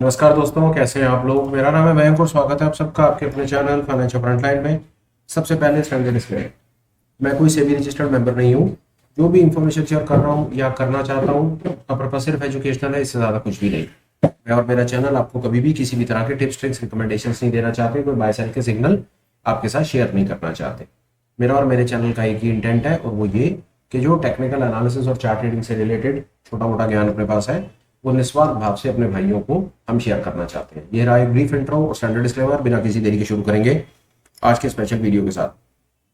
नमस्कार दोस्तों, कैसे हैं आप लोग। मेरा नाम है मयंक और स्वागत है आप सबका आपके अपने चैनल फाइनेंशियल फ्रंटलाइन में। सबसे पहले स्टैंडर्ड डिस्क्लेमर, मैं कोई सेबी रजिस्टर्ड मेंबर नहीं हूँ। जो भी इंफॉर्मेशन शेयर कर रहा हूँ या करना चाहता हूँ का पर्पज सिर्फ एजुकेशनल है, इससे ज़्यादा कुछ भी नहीं। मैं और मेरा चैनल आपको कभी भी किसी भी तरह के टिप्स ट्रिक्स रिकमेंडेशन नहीं देना चाहते, कोई बाय सेल के सिग्नल आपके साथ शेयर नहीं करना चाहते। मेरा और मेरे चैनल का एक ही इंटेंट है, और वो ये कि जो टेक्निकल एनालिसिस और चार्ट रीडिंग से रिलेटेड छोटा मोटा ज्ञान अपने पास है, वो निस्वार्थ भाव से अपने भाइयों को हम शेयर करना चाहते हैं। ये रहा एक ब्रीफ इंट्रो और स्टैंडर्ड डिस्क्लेमर। बिना किसी देरी के शुरू करेंगे आज के स्पेशल वीडियो के साथ।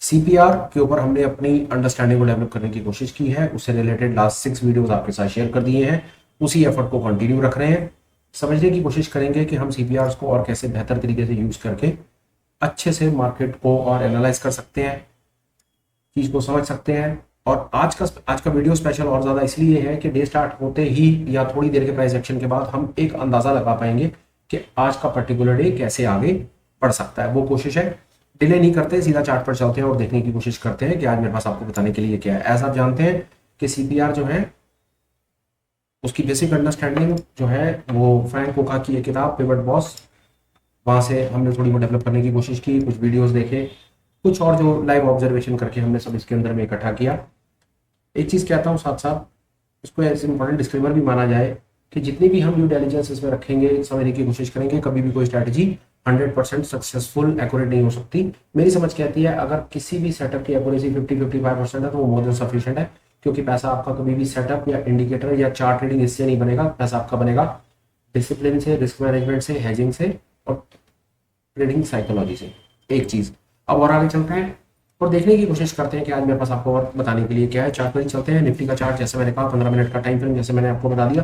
सीपीआर के ऊपर हमने अपनी अंडरस्टैंडिंग को डेवलप करने की कोशिश की है, उससे रिलेटेड लास्ट 6 वीडियोस आपके साथ शेयर कर दिए हैं। उसी एफर्ट को कंटिन्यू रख रहे हैं। समझने की कोशिश करेंगे कि हम सीपीआर को और कैसे बेहतर तरीके से यूज करके अच्छे से मार्केट को और एनालाइज कर सकते हैं, चीज को समझ सकते हैं। और आज का वीडियो स्पेशल और ज्यादा इसलिए है कि डे स्टार्ट होते ही या थोड़ी देर के प्राइस एक्शन के बाद हम एक अंदाजा लगा पाएंगे कि आज का पर्टिकुलर डे कैसे आगे बढ़ सकता है। वो कोशिश है, डिले नहीं करते, सीधा चार्ट पर चलते हैं और देखने की कोशिश करते हैं कि आज मेरे पास आपको बताने के लिए क्या है। ऐसा आप जानते हैं कि सीपीआर जो है उसकी बेसिक अंडरस्टैंडिंग जो है वो फ्रैंक कोका की एक किताब पिवट बॉस, वहां से हमने थोड़ी बहुत डेवलप करने की कोशिश की, कुछ वीडियोस देखे, कुछ और जो लाइव ऑब्जर्वेशन करके हमने सब इसके अंदर में इकट्ठा किया। एक चीज कहता हूँ साथ साथ, इसको एज इंपॉर्टेंट डिस्क्लेमर भी माना जाए कि जितनी भी हम ड्यू डिलिजेंस इसमें रखेंगे, समझने की कोशिश करेंगे, कभी भी कोई स्ट्रैटेजी 100% सक्सेसफुल एक्यूरेट नहीं हो सकती। मेरी समझ कहती है अगर किसी भी सेटअप की एक्यूरेसी 50-55% है तो वो मोर देन सफिशिएंट है, क्योंकि पैसा आपका कभी भी सेटअप या इंडिकेटर या चार्ट रीडिंग इससे नहीं बनेगा। पैसा आपका बनेगा डिसिप्लिन से, रिस्क मैनेजमेंट से, हेजिंग से और ट्रेडिंग साइकोलॉजी से। एक चीज, अब और आगे चलते हैं और देखने की कोशिश करते हैं कि आज मेरे पास आपको और बताने के लिए क्या है। चार्ट पर चलते हैं। निफ्टी का चार्ट जैसे मैंने कहा 15 मिनट का टाइम फ्रेम जैसे मैंने आपको बता दिया।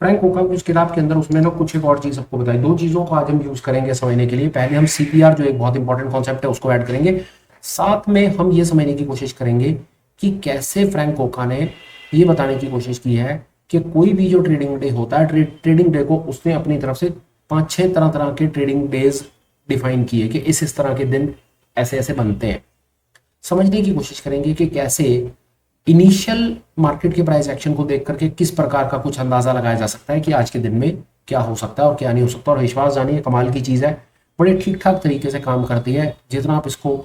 फ्रैंक कोका की उस किताब के अंदर उसमें ना कुछ एक और चीज आपको बताई। दो चीजों को आज हम यूज करेंगे समझने के लिए। पहले हम सीपीआर जो एक बहुत इंपॉर्टेंट कॉन्सेप्ट है उसको ऐड करेंगे, साथ में हम ये समझने की कोशिश करेंगे कि कैसे फ्रैंक कोका ने ये बताने की कोशिश की है कि कोई भी जो ट्रेडिंग डे होता है, ट्रेडिंग डे को उसने अपनी तरफ से 5-6 तरह तरह के ट्रेडिंग डेज डिफाइन किए कि इस तरह के दिन ऐसे ऐसे बनते हैं। समझने की कोशिश करेंगे कि कैसे इनिशियल मार्केट के प्राइस एक्शन को देख करके किस प्रकार का कुछ अंदाजा लगाया जा सकता है कि आज के दिन में क्या हो सकता है और क्या नहीं हो सकता। और विश्वास जानिए, कमाल की चीज़ है, बड़े ठीक ठाक तरीके से काम करती है। जितना आप इसको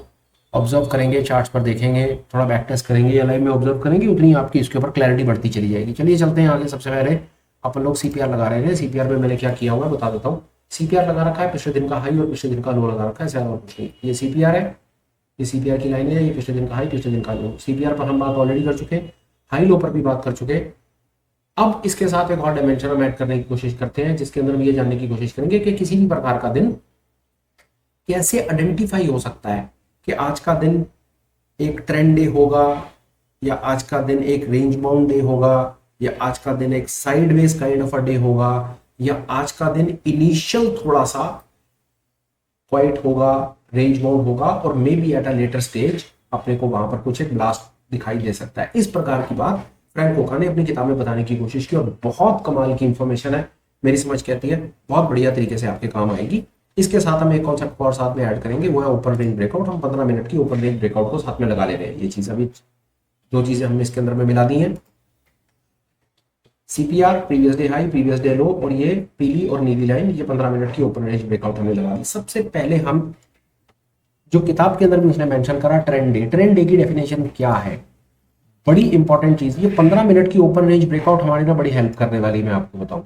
ऑब्जर्व करेंगे, चार्ट्स पर देखेंगे, थोड़ा बैक टेस्ट करेंगे या लाइव में ऑब्जर्व करेंगे, उतनी आपकी इसके ऊपर क्लैरिटी बढ़ती चली जाएगी। चलिए चलते हैं आगे। सबसे पहले अपन लोग सीपीआर लगा रहे हैं। सीपीआर में मैंने क्या किया हुआ है बता देता हूँ। सीपीआर लगा रखा है, पिछले दिन का हाई और पिछले दिन का लो लगा रखा है, ऐसा और कुछ नहीं। ये सीपीआर है, ये सीपीआर की लाइन है, ये पिछले दिन का हाई पिछले दिन का लो। सीपीआर पर हम बात ऑलरेडी कर चुके हैं, हाई लो पर भी बात कर चुके हैं। अब इसके साथ एक और डायमेंशन हम ऐड करने की कोशिश करते हैं, जिसके अंदर हम ये जानने की कोशिश करेंगे कि किसी भी प्रकार का दिन कैसे आइडेंटिफाई हो सकता है कि आज का दिन एक ट्रेंड डे होगा, या आज का दिन एक रेंज बाउंड डे होगा, या आज का दिन एक sideways kind of a day होगा, या आज का दिन इनिशियल थोड़ा सा क्वाइट होगा, रेंज बाउंड होगा, और may be at a later stage अपने को वहां पर कुछ एक ब्लास्ट दिखाई दे सकता है। इस प्रकार की बात फ्रैंक कोका ने अपनी किताब में बताने की कोशिश की और बहुत कमाल की इंफॉर्मेशन है। मेरी समझ कहती है बहुत बढ़िया तरीके से आपके काम आएगी। इसके साथ हम एक कॉन्सेप्ट को और साथ में ऐड करेंगे, वो है ओपन रेंज ब्रेकआउट। हम 15 मिनट की ओपन रेंज ब्रेकआउट को साथ में लगा ले रहे हैं। ये चीज अभी दो चीजें हमने इसके अंदर में मिला दी हैं। CPR previous day high previous day लो, और ये पीली और नीली लाइन, ये 15 मिनट की ओपन रेंज ब्रेकआउट हमने लगा दी। सबसे पहले हम जो किताब के अंदर भी उसने मेंशन करा ट्रेंड डे। ट्रेंड डे की डेफिनेशन क्या है, बड़ी इंपॉर्टेंट चीज। ये 15 मिनट की ओपन रेंज ब्रेकआउट हमारी ना बड़ी हेल्प करने वाली, मैं आपको बताऊं।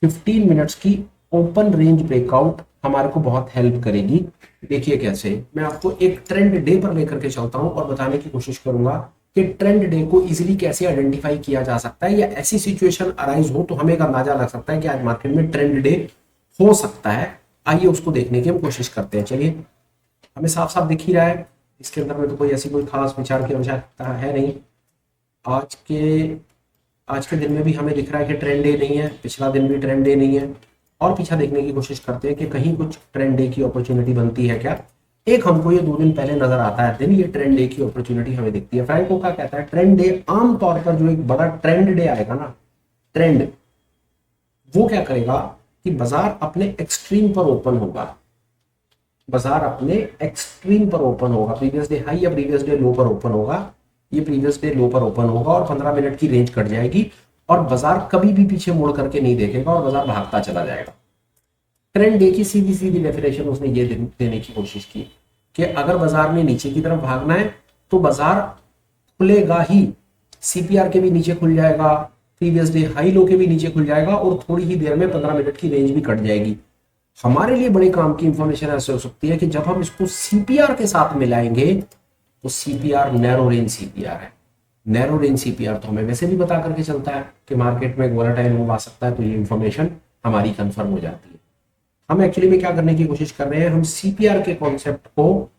15 मिनट्स की ओपन रेंज ब्रेकआउट हमारे को बहुत हेल्प करेगी। देखिए कैसे, मैं आपको एक ट्रेंड डे पर लेकर के चलता हूं और बताने की कोशिश करूंगा कि ट्रेंड डे को इजीली कैसे आइडेंटिफाई किया जा सकता है, या ऐसी सिचुएशन अराइज हो तो हमें एक अंदाजा लग सकता है कि आज मार्केट में ट्रेंड डे हो सकता है। आइए उसको देखने की हम कोशिश करते हैं। चलिए, हमें साफ साफ दिख ही रहा है, इसके अंदर में तो कोई ऐसी कोई खास विचार की आवश्यकता है नहीं। आज के दिन में भी हमें दिख रहा है कि ट्रेंड डे नहीं है, पिछला दिन भी ट्रेंड डे नहीं है। और पीछा देखने की कोशिश करते हैं कि कहीं कुछ ट्रेंड डे की अपॉर्चुनिटी बनती है क्या। एक हमको ये 2 दिन पहले नजर आता है दिन, ये ट्रेंड डे की अपॉर्चुनिटी हमें दिखती है। फ्रैंक कोका कहता है ट्रेंड डे आमतौर पर जो एक बड़ा ट्रेंड डे आएगा ना, ट्रेंड, वो क्या करेगा कि बाजार अपने एक्सट्रीम पर ओपन होगा। बाजार अपने एक्सट्रीम पर ओपन होगा, प्रीवियस डे हाई या प्रीवियस डे लो पर ओपन होगा। ये प्रीवियस डे लो पर ओपन होगा और 15 मिनट की रेंज कट जाएगी, और बाजार कभी भी पीछे मुड़ करके नहीं देखेगा और बाजार भागता चला जाएगा। ट्रेंड डे की सीधी सीधी डेफिनेशन उसने ये देने की कोशिश की कि अगर बाजार ने नीचे की तरफ भागना है तो बाजार खुलेगा ही, सीपीआर के भी नीचे खुल जाएगा, प्रीवियस डे हाई लो के भी नीचे खुल जाएगा और थोड़ी ही देर में 15 मिनट की रेंज भी कट जाएगी। हमारे लिए बड़े काम की इंफॉर्मेशन ऐसे हो सकती है कि जब हम इसको सीपीआर के साथ मिलाएंगे तो सीपीआर नैरो रेंज सीपीआर है। नैरो रेंज सीपीआर तो हमें वैसे भी बता करके चलता है कि मार्केट में वोलेटाइल मूव आ सकता है, तो ये इंफॉर्मेशन हमारी कंफर्म हो जाती है। हम एक्चुअली में क्या करने की कोशिश कर रहे हैं, हम सीपीआर के कॉन्सेप्ट को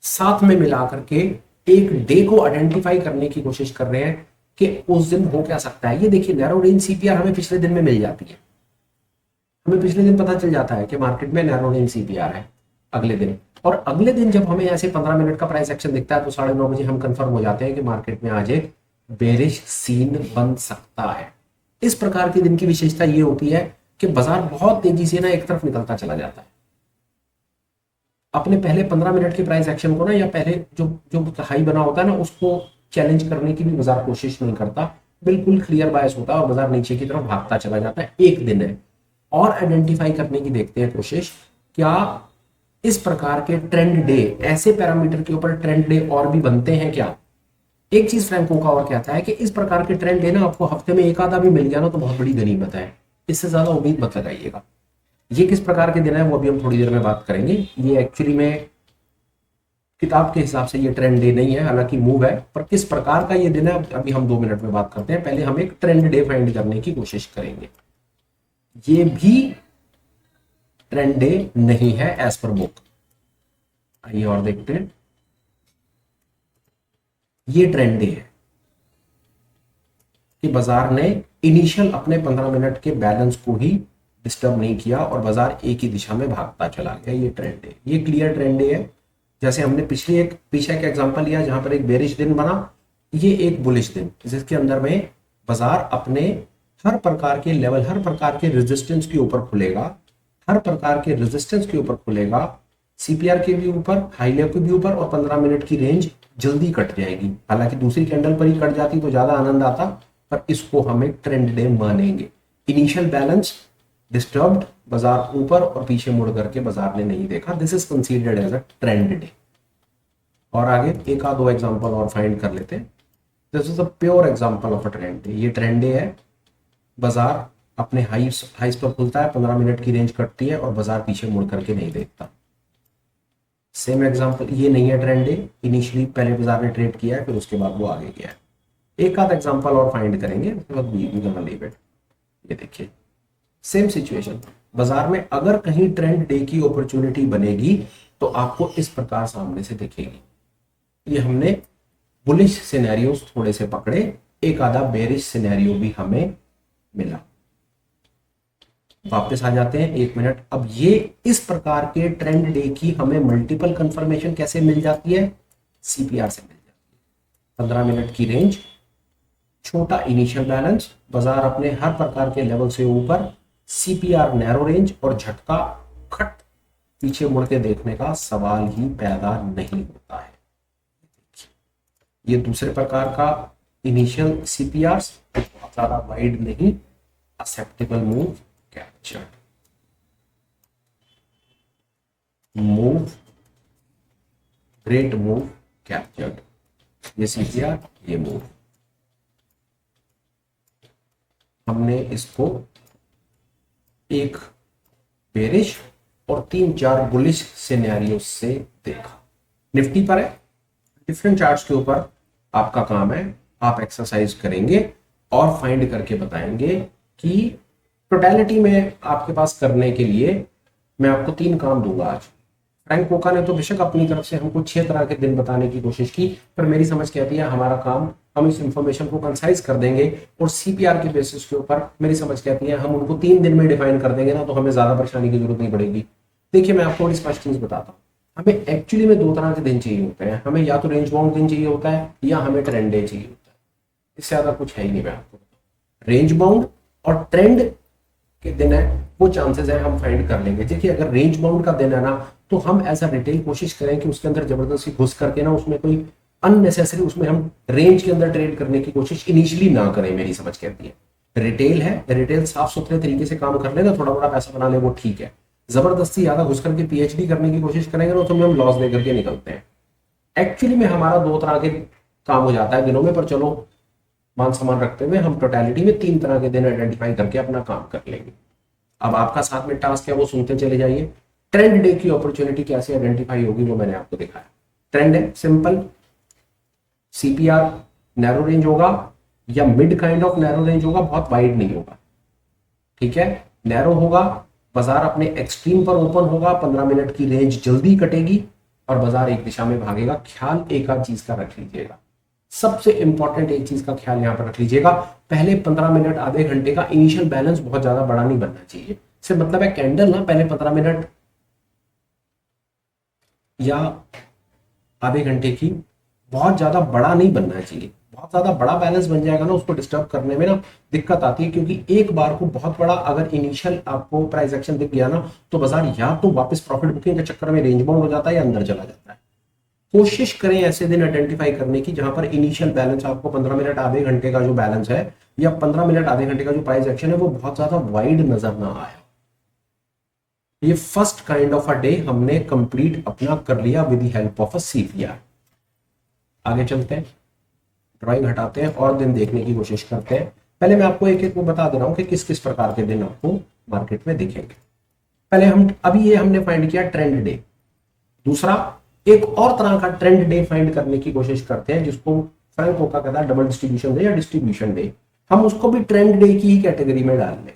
साथ में मिला करके एक डे को आइडेंटिफाई करने की कोशिश कर रहे हैं कि उस दिन हो क्या सकता है। ये देखिए नैरो रेंज सीपीआर हमें पिछले दिन में मिल जाती है, हमें पिछले दिन पता चल जाता है कि मार्केट में नैरो रेंज सीपीआर है अगले दिन, और अगले दिन जब हमें ऐसे 15 मिनट का प्राइस एक्शन दिखता है तो 9:30 बजे हम कंफर्म हो जाते हैं कि मार्केट में आज एक बेरिश सीन बन सकता है। इस प्रकार की दिन की विशेषता ये होती है कि बाजार बहुत तेजी से ना एक तरफ निकलता चला जाता है। अपने पहले 15 मिनट के प्राइस एक्शन को ना, या पहले जो जो हाई बना होता है ना, उसको चैलेंज करने की भी बाजार कोशिश नहीं करता, बिल्कुल क्लियर बायस होता है और बाजार नीचे की तरफ भागता चला जाता है। एक दिन है और आइडेंटिफाई करने की देखते हैं कोशिश, क्या इस प्रकार के ट्रेंड डे, ऐसे पैरामीटर के ऊपर ट्रेंड डे और भी बनते हैं क्या। एक चीज फ्रैंको का और कहता है कि इस प्रकार के ट्रेंड डे ना आपको हफ्ते में एक आधा भी मिल गया ना तो बहुत बड़ी गनीमत है, इससे ज्यादा उम्मीद मत लगाइएगा। ये किस प्रकार के दिन है वो अभी हम थोड़ी देर में बात करेंगे। ये एक्चुअली में किताब के हिसाब से ये ट्रेंड डे नहीं है, हालांकि मूव है, पर किस प्रकार का ये दिन है अभी हम 2 मिनट में बात करते हैं। पहले हम एक ट्रेंड डे फाइंड करने की कोशिश करेंगे। ये भी ट्रेंड डे नहीं है एज पर बुक। आइए और देखते हैं। ये ट्रेंड डे है कि बाजार ने इनिशियल अपने 15 मिनट के बैलेंस को ही डिस्टर्ब नहीं किया और बाजार एक ही दिशा में भागता चला गया। ये ट्रेंड डे, ये क्लियर ट्रेंड डे है। जैसे हमने पीछे एक एग्जांपल लिया जहां पर एक बेरिश दिन बना, ये एक बुलिश दिन जिसके अंदर में बाजार अपने हर प्रकार के लेवल, हर प्रकार के रेजिस्टेंस के ऊपर खुलेगा, हर प्रकार के रेजिस्टेंस के ऊपर खुलेगा, सीपीआर के भी ऊपर, हाई लेवल के भी ऊपर, और 15 मिनट की रेंज जल्दी कट जाएगी। हालांकि दूसरी कैंडल पर ही कट जाती तो ज्यादा आनंद आता, पर इसको हम एक ट्रेंड डे मानेंगे। इनिशियल बैलेंस डिस्टर्ब्ड, बाजार ऊपर और पीछे मुड़ करके बाजार ने नहीं देखा, this is considered as a trend day. और आगे एक आध दो एग्जांपल और फाइंड कर लेते हैं। This is a pure example of a trend day. ये ट्रेंड डे है, बाजार अपने हाइस पर खुलता है, 15 मिनट की रेंज कटती है और बाजार पीछे मुड़ करके नहीं देखता। सेम एग्जांपल, ये नहीं है ट्रेंड डे, इनिशियली पहले बाजार ने ट्रेड किया है फिर उसके बाद वो आगे गया है। एक आध एग्जांपल और फाइंड करेंगे, ये देखिए सेम सिचुएशन। बाजार में अगर कहीं ट्रेंड डे की अपॉर्चुनिटी बनेगी तो आपको इस प्रकार सामने से दिखेगी। ये हमने बुलिश सिनेरियोस थोड़े से पकड़े, एक आधा बेरिश सिनेरियो भी हमें मिला। वापस आ जाते हैं 1 मिनट। अब ये इस प्रकार के ट्रेंड डे की हमें मल्टीपल कंफर्मेशन कैसे मिल जाती है, सीपीआर से मिल जाती है। 15 मिनट की रेंज, छोटा इनिशियल बैलेंस, बाजार अपने हर प्रकार के लेवल से ऊपर, सीपीआर नैरो रेंज, और झटका खट पीछे मुड़ के देखने का सवाल ही पैदा नहीं होता है। ये दूसरे प्रकार का इनिशियल सीपीआर, बहुत ज्यादा वाइड नहीं, acceptable move captured, move, great move captured. ये सीपीआर, ये मूव, हमने इसको एक बेरिश और 3-4 बुलिश सिनेरियो से देखा। निफ्टी पर है, डिफरेंट चार्ट्स के ऊपर आपका काम है, आप एक्सरसाइज करेंगे और फाइंड करके बताएंगे कि टोटलिटी में आपके पास करने के लिए मैं आपको 3 काम दूंगा आज। फ्रैंक कोका ने तो बेशक अपनी तरफ से हमको 6 तरह के दिन बताने की कोशिश की, पर मेरी समझ कहती है हमारा काम, हम इस इंफॉर्मेशन को कंसाइज कर देंगे और सीपीआर के बेसिस के ऊपर मेरी समझ कहती है हम उनको 3 दिन में डिफाइन कर देंगे ना, तो हमें ज्यादा परेशानी की जरूरत नहीं पड़ेगी। देखिए मैं आपको थोड़ी स्पष्ट चीज बताता हूँ। हमें एक्चुअली में 2 तरह के दिन चाहिए होते हैं, हमें या तो रेंज बाउंड दिन चाहिए होता है या हमें ट्रेंड डे चाहिए होता है। इससे ज्यादा कुछ है ही नहीं। मैं आपको रेंज बाउंड और ट्रेंड के दिन है वो चांसेस है हम फाइंड कर लेंगे। देखिए अगर रेंज बाउंड का दिन है ना, तो हम एज अ रिटेल कोशिश करें कि उसके अंदर जबरदस्ती घुस करके ना उसमें कोई अननेसेसरी, उसमें हम रेंज के अंदर ट्रेड करने की कोशिश इनिशियली ना करें। मेरी समझ कहती है रिटेल है, रिटेल साफ सुथरे तरीके से काम कर ले ना, थोड़ा बड़ा पैसा बना ले वो ठीक है, जबरदस्ती ज्यादा घुस करके पीएचडी करने की कोशिश करेंगे ना तो हम लॉस दे करके निकलते हैं। एक्चुअली में हमारा दो तरह के काम हो जाता है दिनों में, पर चलो मान सम्मान रखते हुए हम टोटलिटी में 3 तरह के दिन आइडेंटिफाई करके अपना काम कर लेंगे। अब आपका साथ में टास्क है वो सुनते चले जाइए। ट्रेंड डे की अपॉर्चुनिटी कैसे आइडेंटिफाई होगी वो मैंने आपको दिखाया। ट्रेंड है सिंपल, सीपीआर नैरो रेंज होगा या mid kind of narrow range होगा, बहुत वाइड नहीं होगा, ठीक है। नैरो होगा, बाजार अपने एक्सट्रीम पर ओपन होगा, 15 मिनट की रेंज जल्दी कटेगी और बाजार एक दिशा में भागेगा। ख्याल एक आध चीज का रख लीजिएगा, सबसे इंपॉर्टेंट एक चीज का ख्याल यहां पर रख लीजिएगा, पहले 15 मिनट आधे घंटे का इनिशियल बैलेंस बहुत ज्यादा बड़ा नहीं बनना चाहिए। इससे मतलब है कैंडल ना पहले 15 मिनट या आधे घंटे की बहुत ज्यादा बड़ा नहीं बनना चाहिए। बहुत ज्यादा बड़ा बैलेंस बन जाएगा ना, उसको डिस्टर्ब करने में ना दिक्कत आती है, क्योंकि एक बार को बहुत बड़ा अगर इनिशियल आपको प्राइस एक्शन दिख गया ना तो बाजार या तो वापस प्रॉफिट बुकिंग के चक्कर में रेंज बाउंड हो जाता है या अंदर चला जाता है। कोशिश करें ऐसे दिन आइडेंटिफाई करने की जहां पर इनिशियल बैलेंस आपको 15 मिनट आधे घंटे का जो बैलेंस है या 15 मिनट आधे घंटे का जो प्राइस एक्शन है वो बहुत ज्यादा वाइड नजर ना आया। ये first kind of a day हमने कंप्लीट अपना कर लिया with the help of a CPR. आगे चलते हैं, ड्राइंग हटाते हैं और दिन देखने की कोशिश करते हैं। पहले मैं आपको एक एक को बता दे रहा हूं कि किस किस प्रकार के दिन आपको मार्केट में दिखेंगे। पहले हम अभी ये हमने फाइंड किया ट्रेंड डे। दूसरा एक और तरह का ट्रेंड डे फाइंड करने की कोशिश करते हैं जिसको फ्रैंक कोका कहता है डबल डिस्ट्रीब्यूशन डे या डिस्ट्रीब्यूशन डे। हम उसको भी ट्रेंड डे की ही कैटेगरी में डाल लें,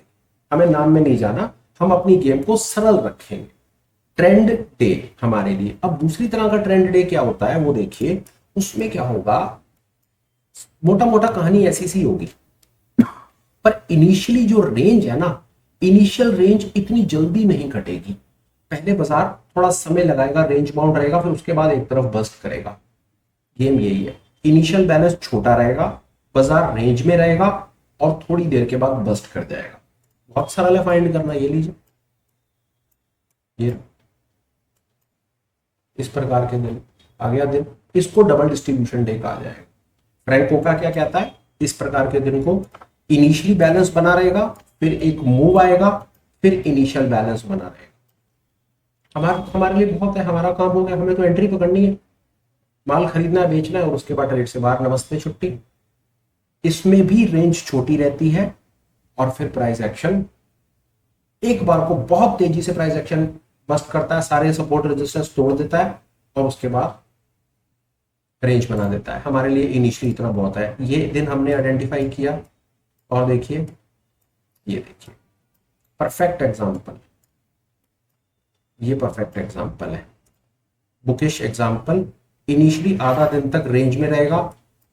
हमें नाम में नहीं जाना, हम अपनी गेम को सरल रखेंगे। ट्रेंड डे हमारे लिए। अब दूसरी तरह का ट्रेंड डे क्या होता है वो देखिए, उसमें क्या होगा, मोटा मोटा कहानी ऐसी सी होगी, पर इनिशियली जो रेंज है ना, इनिशियल रेंज इतनी जल्दी नहीं कटेगी। पहले बाजार थोड़ा समय लगाएगा, रेंज बाउंड रहेगा, फिर उसके बाद एक तरफ बस्ट करेगा। गेम यही है, इनिशियल बैलेंस छोटा रहेगा, बाजार रेंज में रहेगा और थोड़ी देर के बाद बस्ट कर जाएगा। बहुत सरल है फाइंड करना, ये लीजिए, ये इस प्रकार के दिन आ गया दिन, इसको डबल डिस्ट्रीब्यूशन डे कहा जाएगा। फ्रैंक कोका क्या कहता है, इस प्रकार के दिन को इनिशियली बैलेंस बना रहेगा, फिर एक मूव आएगा, फिर इनिशियल बैलेंस बना रहेगा। हमारे लिए बहुत है, हमारा काम हो गया, हमें तो एंट्री पकड़नी है, माल खरीदना है, बेचना है और उसके बाद ट्रेड से बाहर, नमस्ते छुट्टी। इसमें भी रेंज छोटी रहती है और फिर प्राइस एक्शन एक बार को बहुत तेजी से प्राइस एक्शन बस्ट करता है, सारे सपोर्ट रेजिस्टेंस तोड़ देता है और उसके बाद रेंज बना देता है। हमारे लिए इनिशियली इतना बहुत है। ये दिन हमने आइडेंटिफाई किया और देखिए, ये देखिए परफेक्ट एग्जांपल, ये परफेक्ट एग्जांपल है, बुकिश एग्जांपल। इनिशियली आधा दिन तक रेंज में रहेगा,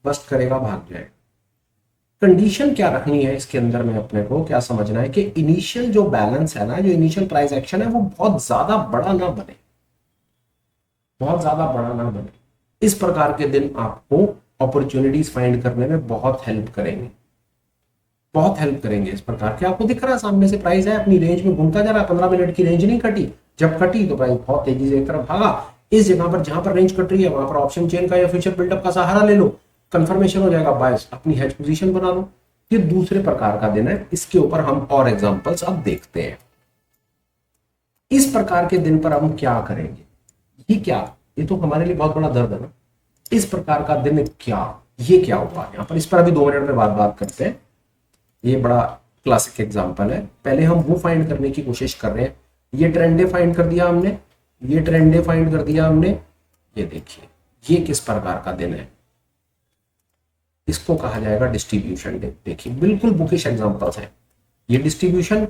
बस्ट करेगा, भाग जाएगा। कंडीशन क्या रखनी है इसके अंदर में, अपने को क्या समझना है कि इनिशियल जो बैलेंस है ना, जो इनिशियल प्राइस एक्शन है वो बहुत ज्यादा बड़ा ना बने, बहुत ज्यादा बड़ा ना बने। इस प्रकार के दिन आपको अपॉर्चुनिटीज फाइंड करने में बहुत हेल्प करेंगे, बहुत हेल्प करेंगे। इस प्रकार के आपको दिख रहा है सामने से प्राइस है अपनी रेंज में घूमता जा रहा है, 15 मिनट की रेंज नहीं कटी, जब कटी तो प्राइस बहुत तेजी से एक तरफ भागा। इस जगह पर जहां पर रेंज कट रही है वहां पर ऑप्शन चेन का या फ्यूचर बिल्डअप का सहारा ले लो, कंफर्मेशन हो जाएगा, बायस अपनी हेज पोजीशन बना लो। ये दूसरे प्रकार का दिन है, इसके ऊपर हम और एग्जांपल्स अब देखते हैं। इस प्रकार के दिन पर हम क्या करेंगे, ये क्या, ये तो हमारे लिए बहुत बड़ा दर्द है ना। इस प्रकार का दिन क्या, ये क्या होगा यहाँ पर, इस पर अभी 2 मिनट में बात करते हैं। ये बड़ा क्लासिक एग्जांपल है। पहले हम वो फाइंड करने की कोशिश कर रहे हैं, ये ट्रेंड डे फाइंड कर दिया हमने, ये ट्रेंड डे फाइंड कर दिया हमने। ये देखिए ये किस प्रकार का दिन है, इसको कहा जाएगा डिस्ट्रीब्यूशन डे। देखिए बिल्कुल बुकिश एग्जांपल्स है, ये डिस्ट्रीब्यूशन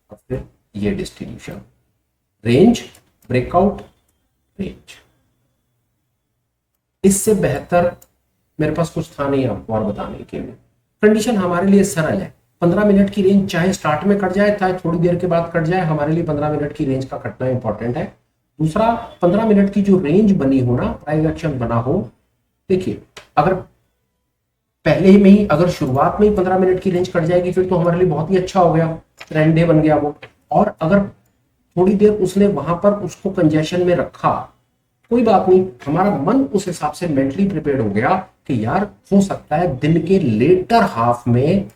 और फिर ये डिस्ट्रीब्यूशन, रेंज ब्रेकआउट रेंज। इससे बेहतर मेरे पास कुछ था नहीं आपको और बताने के लिए। कंडीशन हमारे लिए सरल है, 15 मिनट की रेंज चाहे स्टार्ट में कट जाए चाहे थोड़ी देर के बाद कट जाए, हमारे लिए 15 मिनट की रेंज का कटना इंपॉर्टेंट है। दूसरा 15 मिनट की जो रेंज बनी हो ना, प्राइस एक्शन बना हो, देखिए अगर पहले ही में ही अगर शुरुआत में ही 15 मिनट की रेंज कट जाएगी फिर तो हमारे लिए बहुत ही अच्छा हो गया, ट्रेंड डे बन गया वो। और अगर थोड़ी देर उसने वहां पर उसको कंजेशन में रखा, कोई बात नहीं, हमारा मन उस हिसाब से मेंटली प्रिपेयर हो गया कि यार हो सकता है दिन के लेटर हाफ में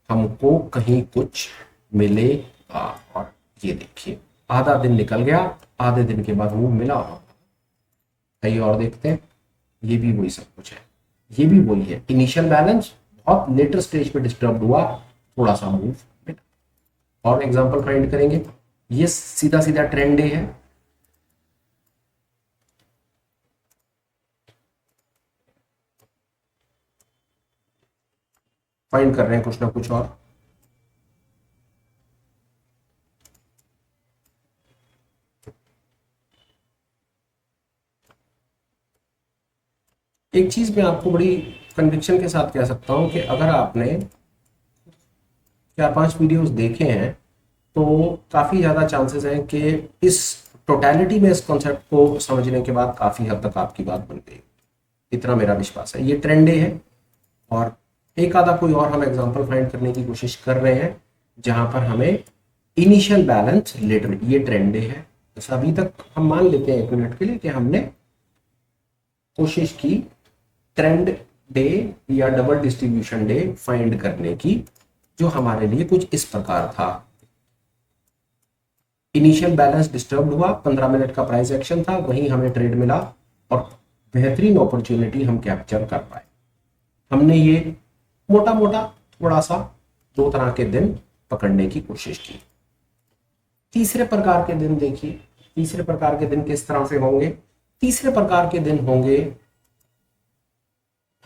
हमको कहीं कुछ मिलेगा। और ये देखिए आधा दिन निकल गया, आधे दिन के बाद मूव मिला होगा। आइए और देखते हैं, ये भी वही सब कुछ है, ये भी वही है। इनिशियल बैलेंस बहुत लेटर स्टेज पे डिस्टर्ब हुआ, थोड़ा सा मूव मिला। और एग्जांपल फाइंड करेंगे, ये सीधा सीधा ट्रेंड डे है, फाइंड कर रहे हैं कुछ ना कुछ और। एक चीज मैं आपको बड़ी कन्विक्शन के साथ कह सकता हूं कि अगर आपने 4-5 वीडियोस देखे हैं तो काफी ज्यादा चांसेस हैं कि इस टोटलिटी में इस कॉन्सेप्ट को समझने के बाद काफी हद तक आपकी बात बन गई, इतना मेरा विश्वास है। ये ट्रेंड डे है और एक आधा कोई और हम एग्जांपल फाइंड करने की कोशिश कर रहे हैं जहां पर हमें इनिशियल बैलेंस रिलेटेड, ये ट्रेंड डे है। तो अभी तक हम मान लेते हैं 1 मिनट के लिए कि हमने कोशिश की ट्रेंड डे या डबल डिस्ट्रीब्यूशन डे फाइंड करने की, जो हमारे लिए कुछ इस प्रकार था। इनिशियल बैलेंस डिस्टर्ब हुआ, 15 मिनट का प्राइस एक्शन था, वहीं हमें ट्रेड मिला और बेहतरीन अपॉर्चुनिटी हम कैप्चर कर पाए। हमने ये मोटा मोटा थोड़ा सा 2 तरह के दिन पकड़ने की कोशिश की। तीसरे प्रकार के दिन देखिए, तीसरे प्रकार के दिन किस तरह से होंगे। तीसरे प्रकार के दिन होंगे,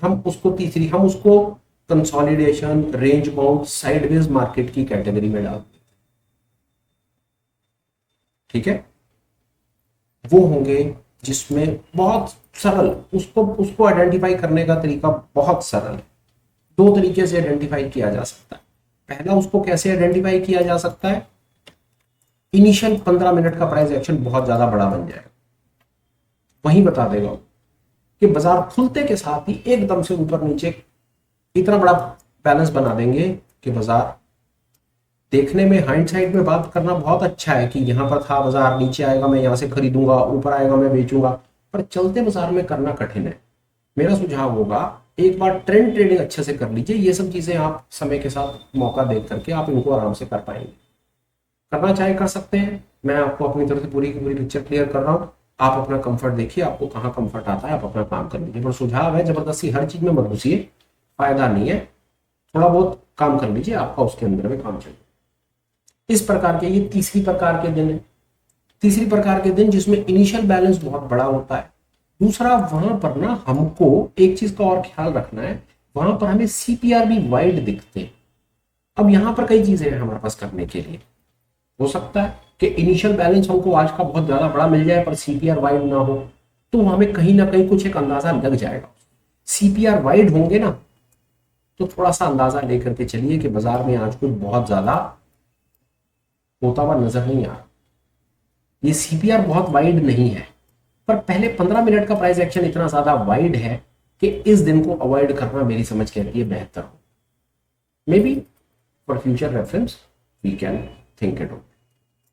हम उसको consolidation, range bound, sideways market की कैटेगरी में डाल, ठीक है। वो होंगे जिसमें बहुत सरल, उसको आइडेंटिफाई करने का तरीका बहुत सरल है। 2 तरीके से आइडेंटिफाई किया जा सकता है। पहला, उसको कैसे आइडेंटिफाई किया जा सकता है, इनिशियल 15 मिनट का प्राइस एक्शन बहुत ज्यादा बड़ा बन जाएगा, वहीं बता देगा कि बाजार खुलते के साथ ही एकदम से ऊपर नीचे इतना बड़ा बैलेंस बना देंगे कि बाजार देखने में, हाइंडसाइड में बात करना बहुत अच्छा है कि यहां पर था बाजार, नीचे आएगा मैं यहां से खरीदूंगा, ऊपर आएगा मैं बेचूंगा, पर चलते बाजार में करना कठिन है। मेरा सुझाव होगा एक बार ट्रेंड ट्रेडिंग अच्छे से कर लीजिए। ये सब चीजें आप समय के साथ मौका देख करके आप इनको आराम से कर पाएंगे। करना चाहे कर सकते हैं, मैं आपको अपनी तरफ से पूरी की पूरी पिक्चर क्लियर कर रहा हूँ। आप अपना कंफर्ट देखिए, आपको कहाँ कंफर्ट आता है, आप अपना काम कर लीजिए। पर सुझाव है, जबरदस्ती हर चीज में मत घुसिए, फायदा नहीं है। थोड़ा बहुत काम कर लीजिए, आपका उसके अंदर में काम चलेगा। इस प्रकार के, ये तीसरी प्रकार के दिन है। तीसरी प्रकार के दिन जिसमें इनिशियल बैलेंस बहुत बड़ा होता है। दूसरा, वहां पर ना हमको एक चीज का और ख्याल रखना है, वहां पर हमें सीपीआर भी वाइड दिखते हैं। अब यहां पर कई चीजें हैं हमारे पास करने के लिए। हो सकता है कि इनिशियल बैलेंस हमको आज का बहुत ज्यादा बड़ा मिल जाए पर सीपीआर वाइड ना हो, तो हमें कहीं ना कहीं कुछ एक अंदाजा लग जाएगा। सीपीआर वाइड होंगे ना तो थोड़ा सा अंदाजा लेकर के चलिए कि बाजार में आज कुछ बहुत ज्यादा होता हुआ नजर नहीं आ रहा। ये सीपीआर बहुत वाइड नहीं है, पर पहले 15 मिनट का प्राइस एक्शन इतना ज्यादा वाइड है कि इस दिन को अवॉइड करना मेरी समझ कहती है बेहतर हो। May be for future reference we can think it out.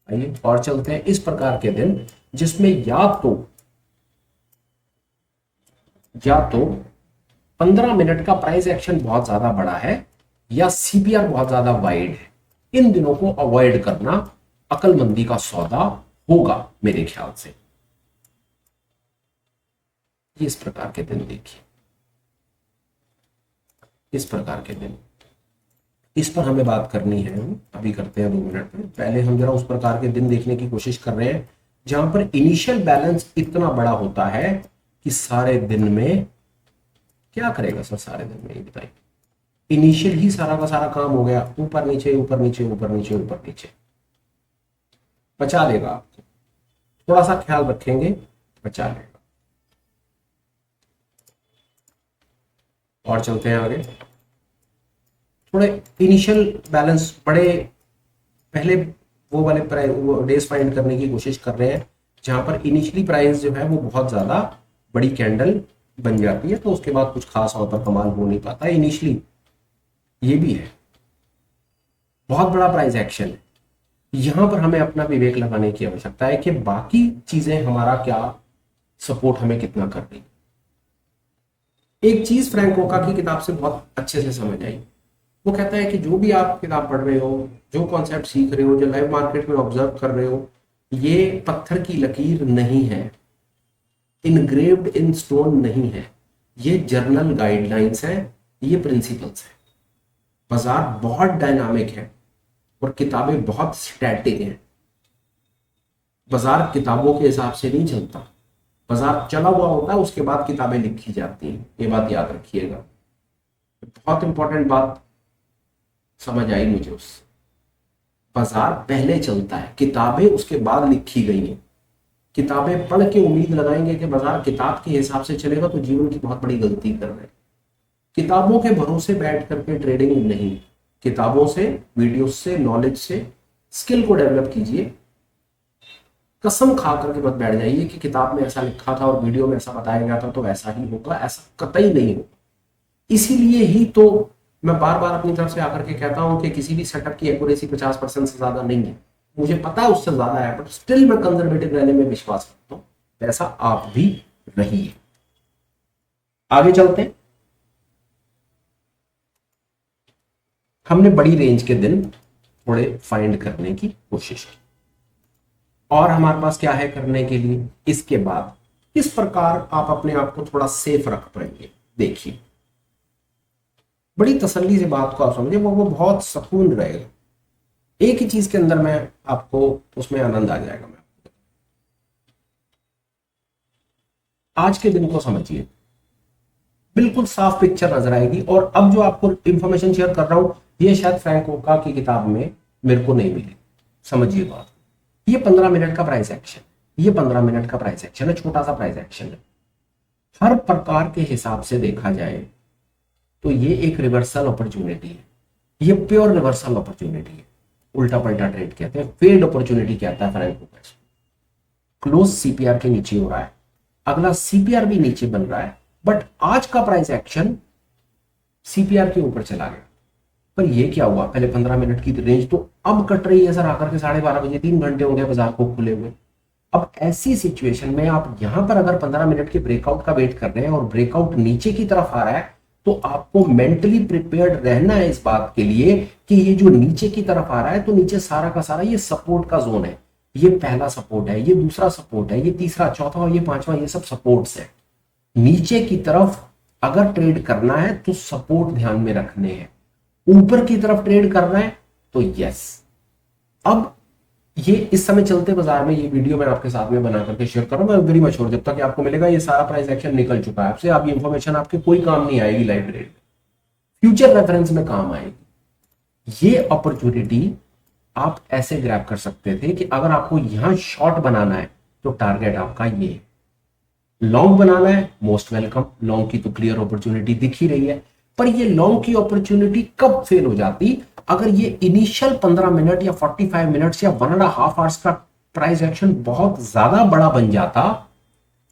आइए और चलते हैं। इस प्रकार के दिन जिसमें या तो 15 मिनट का प्राइस एक्शन बहुत ज्यादा बड़ा है या सीपीआर बहुत ज्यादा वाइड है, इन दिनों को अवॉइड करना अकलमंदी का सौदा होगा मेरे ख्याल से। इस प्रकार के दिन देखिए, इस प्रकार के दिन, इस पर हमें बात करनी है, अभी करते हैं 2 मिनट में। पहले हम जरा उस प्रकार के दिन देखने की कोशिश कर रहे हैं जहां पर इनिशियल बैलेंस इतना बड़ा होता है कि सारे दिन में क्या करेगा सर, सारे दिन में ये बताइए। इनिशियल ही सारा का सारा काम हो गया, ऊपर नीचे ऊपर नीचे ऊपर नीचे ऊपर नीचे, बचा लेगा आपको। थोड़ा सा ख्याल रखेंगे, बचा लेगा। और चलते हैं आगे। थोड़े इनिशियल बैलेंस बड़े, पहले वो वाले डेज फाइंड करने की कोशिश कर रहे हैं जहां पर इनिशियली प्राइस जो है वो बहुत ज्यादा बड़ी कैंडल बन जाती है, तो उसके बाद कुछ खास और पर कमाल हो नहीं पाता है इनिशियली। ये भी है, बहुत बड़ा प्राइस एक्शन है। यहां पर हमें अपना विवेक लगाने की आवश्यकता है कि बाकी चीजें हमारा क्या सपोर्ट हमें कितना कर रही। एक चीज फ्रैंक ओका की किताब से बहुत अच्छे से समझ आई। वो कहता है कि जो भी आप किताब पढ़ रहे हो, जो कॉन्सेप्ट सीख रहे हो, जो लाइव मार्केट में ऑब्जर्व कर रहे हो, ये पत्थर की लकीर नहीं है, इनग्रेव्ड इन स्टोन नहीं है, ये जर्नल गाइडलाइंस है, ये प्रिंसिपल्स है। बाजार बहुत डायनामिक है और किताबें बहुत स्टैटिक हैं। बाजार किताबों के हिसाब से नहीं चलता, बाजार चला हुआ होता है, उसके बाद किताबें लिखी जाती हैं। ये बात याद रखिएगा, बहुत इंपॉर्टेंट बात समझ आई मुझे उससे। बाजार पहले चलता है, किताबें उसके बाद लिखी गई हैं। किताबें पढ़ के उम्मीद लगाएंगे कि बाजार किताब के हिसाब से चलेगा तो जीवन की बहुत बड़ी गलती कर रहे हैं। किताबों के भरोसे बैठ करके ट्रेडिंग नहीं, किताबों से, वीडियो से, नॉलेज से स्किल को डेवलप कीजिए। कसम खा करके मत बैठ जाइए कि किताब में ऐसा लिखा था और वीडियो में ऐसा बताया गया था तो ऐसा ही होगा, ऐसा कतई नहीं होगा। इसीलिए ही तो मैं बार बार अपनी तरफ से आकर के कहता हूं कि किसी भी सेटअप की एक्यूरेसी 50% से ज्यादा नहीं है। मुझे पता है उससे ज्यादा है, बट स्टिल मैं कंजर्वेटिव रहने में विश्वास करता हूं। वैसा आप भी रहिए। आगे चलते हैं। हमने बड़ी रेंज के दिन थोड़े फाइंड करने की कोशिश की और हमारे पास क्या है करने के लिए। इसके बाद किस प्रकार आप अपने आप को थोड़ा सेफ रख पाएंगे, देखिए। बड़ी तसल्ली से बात को आप समझे, वो बहुत सुकून रहेगा। एक ही चीज के अंदर मैं आपको उसमें आनंद आ जाएगा। मैं आज के दिन को समझिए, बिल्कुल साफ पिक्चर नजर आएगी। और अब जो आपको इंफॉर्मेशन शेयर कर रहा हूं, ये शायद फ्रैंक ओका की किताब में मेरे को नहीं मिली। समझिए बात, ये 15 मिनट का प्राइस एक्शन, ये 15 मिनट का प्राइस एक्शन है, छोटा सा प्राइस एक्शन है। हर प्रकार के हिसाब से देखा जाए तो ये एक रिवर्सल अपॉर्चुनिटी है, ये प्योर रिवर्सल अपॉर्चुनिटी है। उल्टा पलटा ट्रेड कहते हैं, फेड अपॉर्चुनिटी कहता है फ्रैंक ओका। क्लोज सीपीआर के नीचे हो रहा है, अगला सीपीआर भी नीचे बन रहा है, बट आज का प्राइस एक्शन सीपीआर के ऊपर चला गया। पर ये क्या हुआ, पहले 15 मिनट की रेंज तो अब कट रही है सर आकर के 12:30 बजे, 3 घंटे हो गए बाजार को खुले हुए। अब ऐसी सिचुएशन में आप यहां पर अगर 15 मिनट के ब्रेकआउट का वेट कर रहे हैं और ब्रेकआउट नीचे की तरफ आ रहा है, तो आपको मेंटली प्रिपेयर्ड रहना है इस बात के लिए कि ये जो नीचे की तरफ आ रहा है, तो नीचे सारा का सारा ये सपोर्ट का जोन है। ये पहला सपोर्ट है, ये दूसरा सपोर्ट है, ये तीसरा, चौथा और ये पांचवा, ये सब सपोर्ट्स है। नीचे की तरफ अगर ट्रेड करना है तो सपोर्ट ध्यान में रखने हैं, ऊपर की तरफ ट्रेड करना है तो यस। अब ये इस समय चलते बाजार में ये वीडियो मैं आपके साथ में बना करके शेयर कर रहा हूं, मैं वेरी मच्योर, जब तक आपको मिलेगा ये सारा प्राइस एक्शन निकल चुका है आपसे, आप ये इंफॉर्मेशन आपके कोई काम नहीं आएगी लाइव ट्रेड में, फ्यूचर रेफरेंस में काम आएगी। ये अपॉर्चुनिटी आप ऐसे ग्रैब कर सकते थे कि अगर आपको यहां शॉर्ट बनाना है तो टारगेट आपका ये, लॉन्ग बनाना है मोस्ट वेलकम, लॉन्ग की तो क्लियर अपॉर्चुनिटी दिख ही रही है। पर ये लॉन्ग की अपॉर्चुनिटी कब फेल हो जाती, अगर ये इनिशियल 15 मिनट या 45 मिनट्स या 1.5 आवर्स का प्राइस एक्शन बहुत ज्यादा बड़ा बन जाता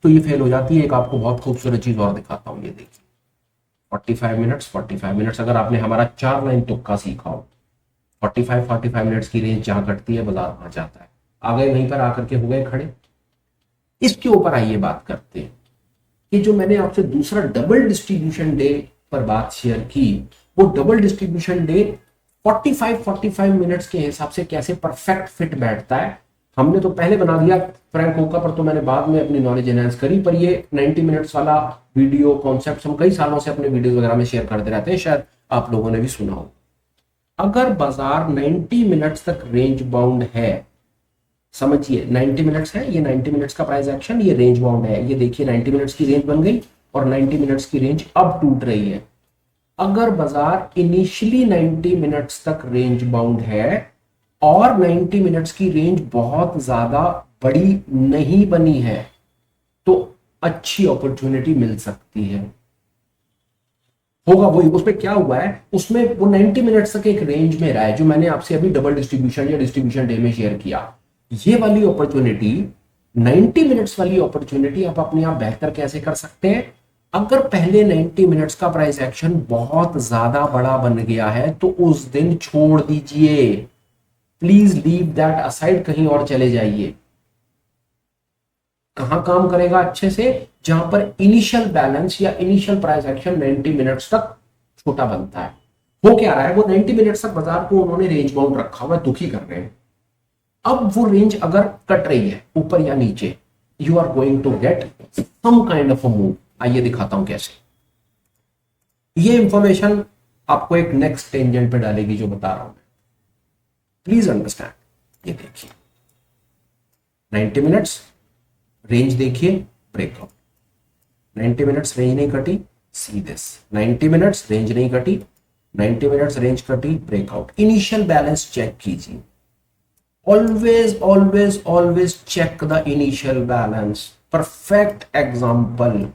तो ये फेल हो जाती है। एक आपको बहुत खूबसूरत चीज और दिखाता हूं, ये देखिए 45 मिनट्स अगर आपने हमारा 4 लाइन तुक्का सीखा हो, 45 मिनट्स की रेंज जहां कटती है बाजार वहां जाता है, आ गए वहीं पर आकर के हो गए खड़े। इसके ऊपर आइए बात करते हैं कि जो मैंने आपसे दूसरा डबल डिस्ट्रीब्यूशन डे पर बात शेयर की, वो डबल डिस्ट्रीब्यूशन डे 45 मिनट्स के हिसाब से कैसे परफेक्ट फिट बैठता है। हमने तो पहले बना दिया फ्रैंक ओका पर, तो मैंने बाद में अपनी नॉलेज एनहांस करी, पर ये 90 मिनट्स वाला वीडियो कॉन्सेप्ट हम कई सालों से अपने वीडियो वगैरह में शेयर करते रहते हैं, शायद आप लोगों ने भी सुना हो। अगर बाजार 90 मिनट्स तक रेंज बाउंड है, समझिए 90 मिनट्स है, ये 90 मिनट्स का प्राइस एक्शन, ये रेंज बाउंड है, ये देखिए 90 मिनट्स की रेंज बन गई और 90 मिनट्स की रेंज अब टूट रही है। अगर बाजार इनिशियली 90 मिनट्स तक रेंज बाउंड है और 90 मिनट्स की रेंज बहुत ज्यादा बड़ी नहीं बनी है, तो अच्छी अपॉर्चुनिटी मिल सकती है। होगा वही, उसमें क्या हुआ है, उसमें वो 90 मिनट्स तक एक रेंज में रहा है, जो मैंने आपसे अभी डबल डिस्ट्रीब्यूशन या डिस्ट्रीब्यूशन डे में शेयर किया। ये वाली अपॉर्चुनिटी, 90 मिनट्स वाली अपॉर्चुनिटी आप अपने आप बेहतर कैसे कर सकते हैं। अगर पहले 90 मिनट्स का प्राइस एक्शन बहुत ज्यादा बड़ा बन गया है तो उस दिन छोड़ दीजिए, प्लीज लीव दैट असाइड, कहीं और चले जाइए। कहां काम करेगा अच्छे से, जहां पर इनिशियल बैलेंस या इनिशियल प्राइस एक्शन 90 मिनट्स तक छोटा बनता है। हो क्या रहा है, वो 90 मिनट्स तक बाजार को उन्होंने रेंज बाउंड रखा हुआ है, दुखी कर रहे हैं। अब वो रेंज अगर कट रही है ऊपर या नीचे, you are going to get some kind of a move. आइए दिखाता हूं कैसे। ये इंफॉर्मेशन आपको एक नेक्स्ट टेंजेंट पे डालेगी जो बता रहा हूं मैं, प्लीज अंडरस्टैंड। ये देखिए 90 मिनट्स रेंज देखिए, ब्रेकआउट। 90 मिनट्स रेंज नहीं कटी, सी दिस 90 मिनट्स रेंज नहीं कटी, 90 मिनट्स रेंज कटी, ब्रेकआउट। इनिशियल बैलेंस चेक कीजिए, always always always check the initial balance. Perfect example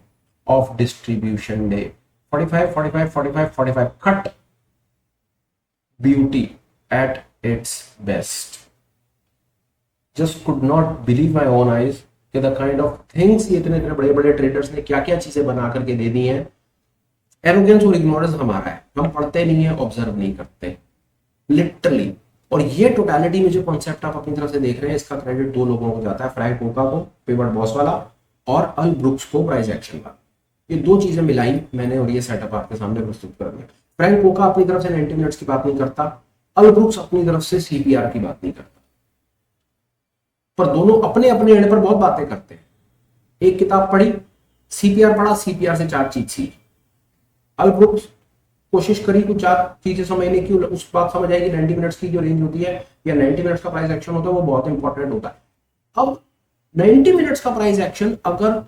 of distribution day. 45 45 45 45 cut, beauty at its best. Just could not believe my own eyes कि the kind of things ये इतने इतने बड़े बड़े traders ने क्या क्या चीजें बना करके दे दी हैं। एरोगेंस और इग्नोरेंस हमारा है, हम पढ़ते नहीं है, ऑब्जर्व नहीं करते लिटरली। और ये टोटलिटी में जो कॉन्सेप्ट आप अपनी तरफ से देख रहे हैं, इसका क्रेडिट दो लोगों को जाता है, फ्रैंक कोका को पिवट बॉस वाला, और अल ब्रुक्स को प्राइस एक्शन वाला। ये दो चीजें मिलाई मैंने और ये सेटअप आपके सामने प्रस्तुत कर दिया। फ्रैंक कोका अपनी तरफ से 90 मिनट्स की बात नहीं करता, अल ब्रुक्स अपनी तरफ से सीपीआर की बात नहीं करता, पर दोनों अपने अपने एंड पर बहुत बातें करते हैं। एक किताब पढ़ी, सीपीआर पढ़ा, सीपीआर से चार चीज सीखी। अल ब्रुक्स कोशिश करी कुछ चार चीजें समझने की, उस बात समझ आएगी 90 मिनट्स की जो रेंज होती है या 90 मिनट्स का प्राइस एक्शन होता है वो बहुत इंपॉर्टेंट होता है। अब 90 मिनट्स का प्राइस एक्शन अगर